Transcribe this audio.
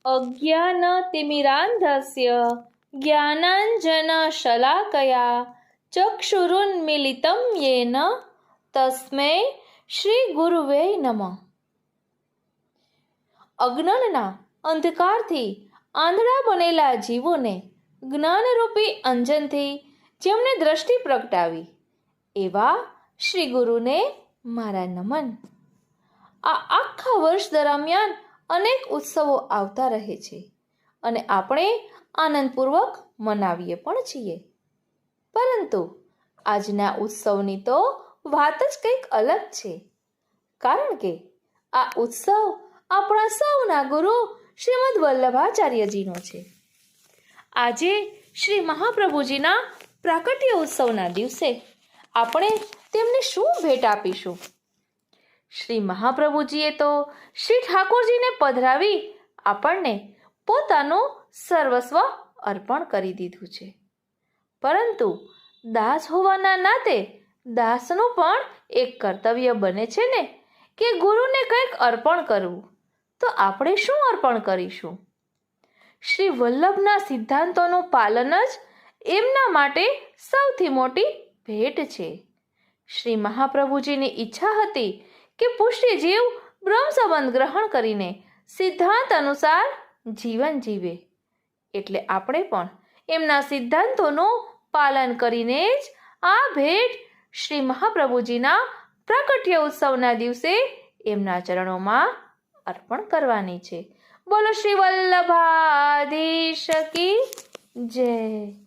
अज्ञानतिमिरान्धस्य ज्ञानाञ्जनशलाकया चक्षुरुन्मीलितं येन तस्मै શ્રી ગુરુવે નમઃ. અજ્ઞાનના અંધકારથી આંધળા બનેલા જીવોને જ્ઞાનરૂપી અંજનથી જેમણે દ્રષ્ટિ પ્રગટાવી એવા શ્રી ગુરુને મારા નમન. આ આખા વર્ષ દરમિયાન અનેક ઉત્સવો આવતા રહે છે અને આપણે આનંદપૂર્વક મનાવીએ પણ છીએ. પરંતુ આજના ઉત્સવની તો વાત જ કંઈક અલગ છે, કારણ કે આ ઉત્સવ આપણા સૌના ગુરુ શ્રીમદ વલ્લભાચાર્યજીનો છે. આજે શ્રી મહાપ્રભુજીના પ્રાકટ્ય ઉત્સવના દિવસે આપણે તેમને શું ભેટ આપીશું? શ્રી મહાપ્રભુજીએ તો શ્રી ઠાકોરજીને પધરાવી આપણને પોતાનું સર્વસ્વ અર્પણ કરી દીધું છે. પરંતુ દાસ હોવાના નાતે દાસનું પણ એક કર્તવ્ય બને છે ને કે ગુરુને કંઈક અર્પણ કરવું. તો આપણે શું અર્પણ કરીશું? શ્રી વલ્લભના સિદ્ધાંતોનું પાલન જ એમના માટે સૌથી મોટી ભેટ છે. શ્રી મહાપ્રભુજીની ઈચ્છા હતી કે પુષ્ટિ જીવ બ્રહ્મ સંબંધ ગ્રહણ કરીને સિદ્ધાંત અનુસાર જીવન જીવે. એટલે આપણે પણ એમના સિદ્ધાંતોનું પાલન કરીને જ આ ભેટ શ્રી મહાપ્રભુજીના પ્રાકટ્ય ઉત્સવના દિવસે એમના ચરણોમાં અર્પણ કરવાની છે. બોલો શ્રી વલ્લભાધીશ કી જય.